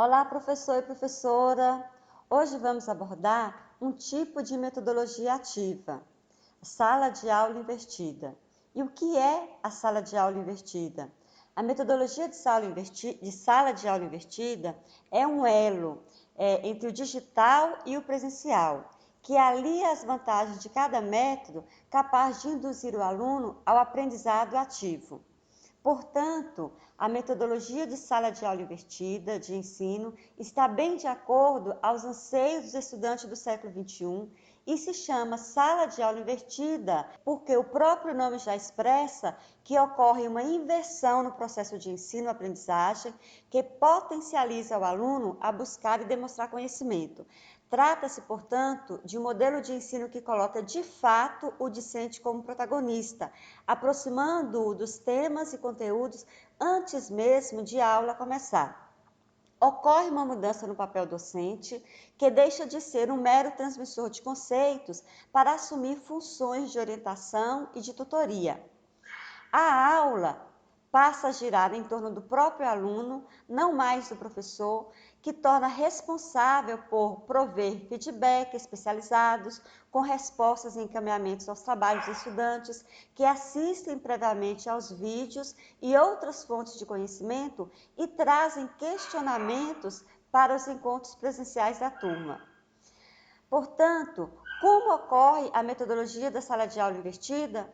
Olá, professor e professora! Hoje vamos abordar um tipo de metodologia ativa, sala de aula invertida. E o que é a sala de aula invertida? A metodologia de sala de aula invertida é um elo entre o digital e o presencial, que alia as vantagens de cada método capaz de induzir o aluno ao aprendizado ativo. Portanto, a metodologia de sala de aula invertida de ensino está bem de acordo aos anseios dos estudantes do século XXI e se chama sala de aula invertida, porque o próprio nome já expressa que ocorre uma inversão no processo de ensino-aprendizagem que potencializa o aluno a buscar e demonstrar conhecimento. Trata-se, portanto, de um modelo de ensino que coloca de fato o discente como protagonista, aproximando-o dos temas e conteúdos antes mesmo de a aula começar. Ocorre uma mudança no papel docente, que deixa de ser um mero transmissor de conceitos para assumir funções de orientação e de tutoria. A aula passa a girar em torno do próprio aluno, não mais do professor, que torna responsável por prover feedback especializados, com respostas e encaminhamentos aos trabalhos dos estudantes, que assistem previamente aos vídeos e outras fontes de conhecimento e trazem questionamentos para os encontros presenciais da turma. Portanto, como ocorre a metodologia da sala de aula invertida?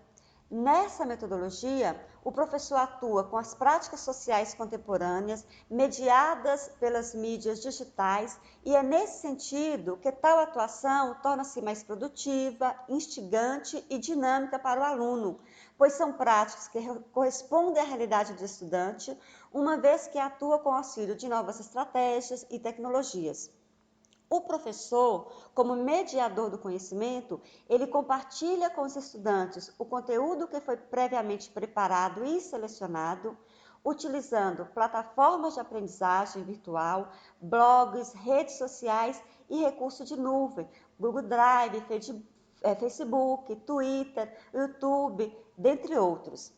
Nessa metodologia, o professor atua com as práticas sociais contemporâneas, mediadas pelas mídias digitais, e é nesse sentido que tal atuação torna-se mais produtiva, instigante e dinâmica para o aluno, pois são práticas que correspondem à realidade do estudante, uma vez que atua com auxílio de novas estratégias e tecnologias. O professor, como mediador do conhecimento, ele compartilha com os estudantes o conteúdo que foi previamente preparado e selecionado, utilizando plataformas de aprendizagem virtual, blogs, redes sociais e recursos de nuvem, Google Drive, Facebook, Twitter, YouTube, dentre outros.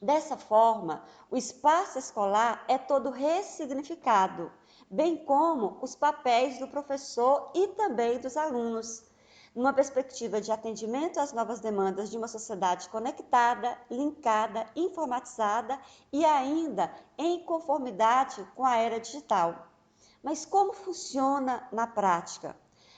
Dessa forma, o espaço escolar é todo ressignificado, bem como os papéis do professor e também dos alunos, numa perspectiva de atendimento às novas demandas de uma sociedade conectada, linkada, informatizada e ainda em conformidade com a era digital. Mas como funciona na prática?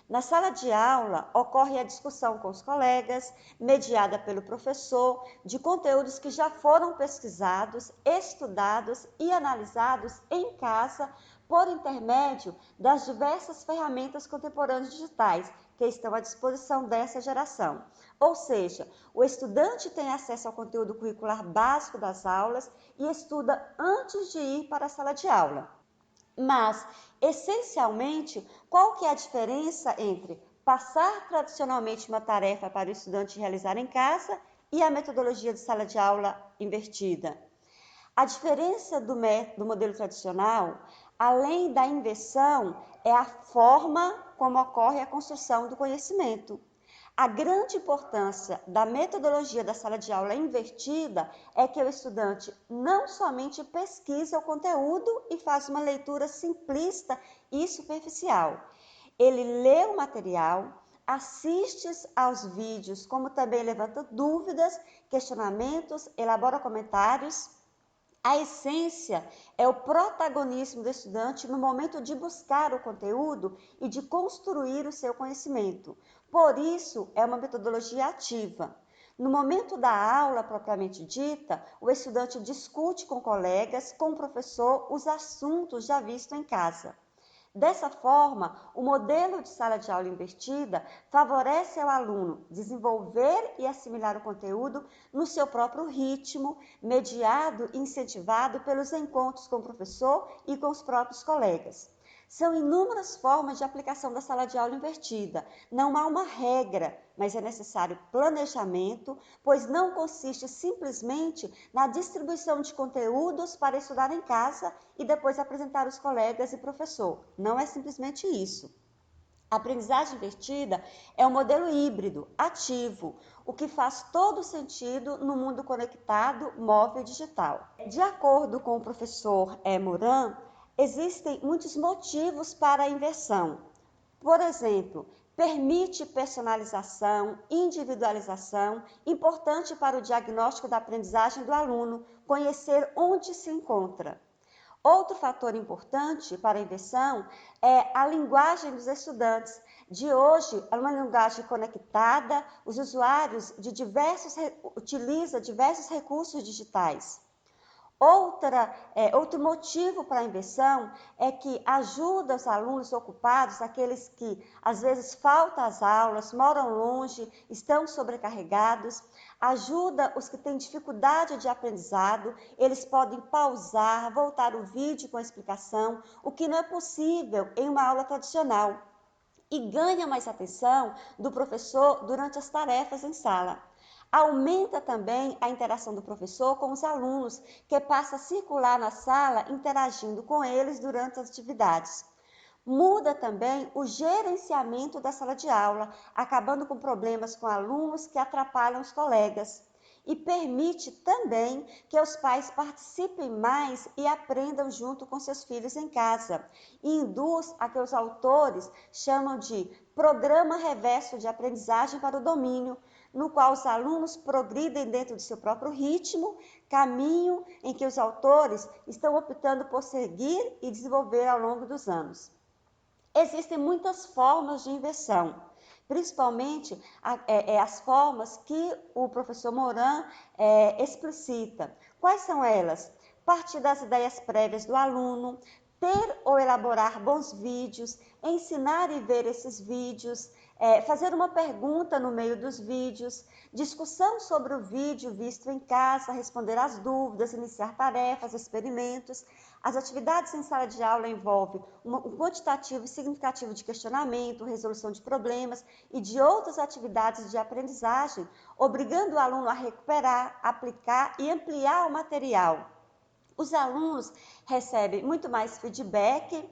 Na sala de aula, ocorre a discussão com os colegas, mediada pelo professor, de conteúdos que já foram pesquisados, estudados e analisados em casa por intermédio das diversas ferramentas contemporâneas digitais que estão à disposição dessa geração. Ou seja, o estudante tem acesso ao conteúdo curricular básico das aulas e estuda antes de ir para a sala de aula. Mas, essencialmente, qual que é a diferença entre passar tradicionalmente uma tarefa para o estudante realizar em casa e a metodologia de sala de aula invertida? A diferença do modelo tradicional, além da inversão, é a forma como ocorre a construção do conhecimento. A grande importância da metodologia da sala de aula invertida é que o estudante não somente pesquisa o conteúdo e faz uma leitura simplista e superficial. Ele lê o material, assiste aos vídeos, como também levanta dúvidas, questionamentos, elabora comentários. A essência é o protagonismo do estudante no momento de buscar o conteúdo e de construir o seu conhecimento. Por isso, é uma metodologia ativa. No momento da aula propriamente dita, o estudante discute com colegas, com o professor, os assuntos já vistos em casa. Dessa forma, o modelo de sala de aula invertida favorece ao aluno desenvolver e assimilar o conteúdo no seu próprio ritmo, mediado e incentivado pelos encontros com o professor e com os próprios colegas. São inúmeras formas de aplicação da sala de aula invertida. Não há uma regra, mas é necessário planejamento, pois não consiste simplesmente na distribuição de conteúdos para estudar em casa e depois apresentar aos colegas e professor. Não é simplesmente isso. A aprendizagem invertida é um modelo híbrido, ativo, o que faz todo sentido no mundo conectado, móvel e digital. De acordo com o professor Moran, existem muitos motivos para a inversão. Por exemplo, permite personalização, individualização, importante para o diagnóstico da aprendizagem do aluno, conhecer onde se encontra. Outro fator importante para a inversão é a linguagem dos estudantes. De hoje, é uma linguagem conectada, os usuários utilizam diversos recursos digitais. Outro motivo para a inversão é que ajuda os alunos ocupados, aqueles que às vezes faltam às aulas, moram longe, estão sobrecarregados, ajuda os que têm dificuldade de aprendizado, eles podem pausar, voltar o vídeo com a explicação, o que não é possível em uma aula tradicional, e ganha mais atenção do professor durante as tarefas em sala. Aumenta também a interação do professor com os alunos, que passa a circular na sala, interagindo com eles durante as atividades. Muda também o gerenciamento da sala de aula, acabando com problemas com alunos que atrapalham os colegas. E permite também que os pais participem mais e aprendam junto com seus filhos em casa. E induz a que os autores chamam de programa reverso de aprendizagem para o domínio, no qual os alunos progridem dentro de seu próprio ritmo, caminho em que os autores estão optando por seguir e desenvolver ao longo dos anos. Existem muitas formas de inversão, principalmente as formas que o professor Moran explicita. Quais são elas? Partir das ideias prévias do aluno, ter ou elaborar bons vídeos, ensinar e ver esses vídeos, fazer uma pergunta no meio dos vídeos, discussão sobre o vídeo visto em casa, responder às dúvidas, iniciar tarefas, experimentos. As atividades em sala de aula envolvem um quantitativo e significativo de questionamento, resolução de problemas e de outras atividades de aprendizagem, obrigando o aluno a recuperar, aplicar e ampliar o material. Os alunos recebem muito mais feedback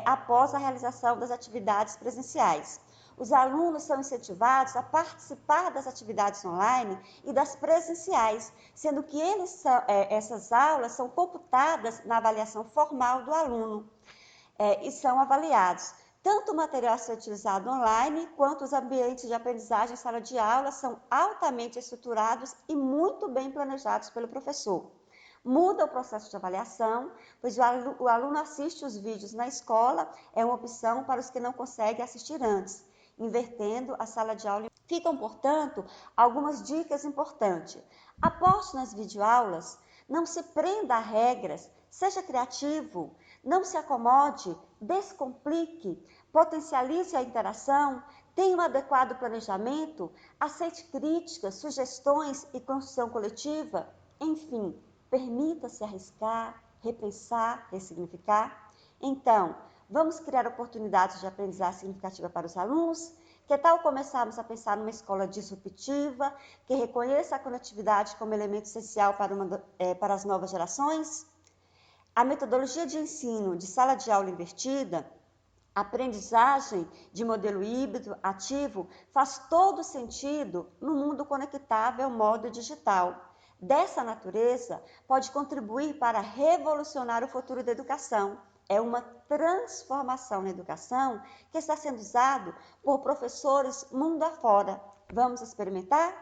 após a realização das atividades presenciais. Os alunos são incentivados a participar das atividades online e das presenciais, sendo que essas aulas são computadas na avaliação formal do aluno e são avaliados. Tanto o material a ser utilizado online, quanto os ambientes de aprendizagem em sala de aula são altamente estruturados e muito bem planejados pelo professor. Muda o processo de avaliação, pois o aluno assiste os vídeos na escola, é uma opção para os que não conseguem assistir antes, invertendo a sala de aula. Ficam, portanto, algumas dicas importantes. Aposte nas videoaulas, não se prenda a regras, seja criativo, não se acomode, descomplique, potencialize a interação, tenha um adequado planejamento, aceite críticas, sugestões e construção coletiva, enfim, permita-se arriscar, repensar, ressignificar. Então, vamos criar oportunidades de aprendizagem significativa para os alunos? Que tal começarmos a pensar numa escola disruptiva, que reconheça a conectividade como elemento essencial para as novas gerações? A metodologia de ensino de sala de aula invertida, aprendizagem de modelo híbrido ativo, faz todo sentido no mundo conectável modo digital. Dessa natureza, pode contribuir para revolucionar o futuro da educação. É uma transformação na educação que está sendo usado por professores mundo afora. Vamos experimentar?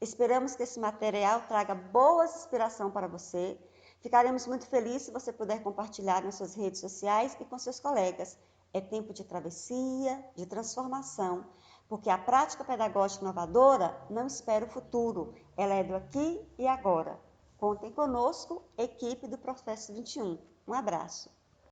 Esperamos que esse material traga boa inspiração para você. Ficaremos muito felizes se você puder compartilhar nas suas redes sociais e com seus colegas. É tempo de travessia, de transformação, porque a prática pedagógica inovadora não espera o futuro, ela é do aqui e agora. Contem conosco, equipe do Processo 21. Um abraço.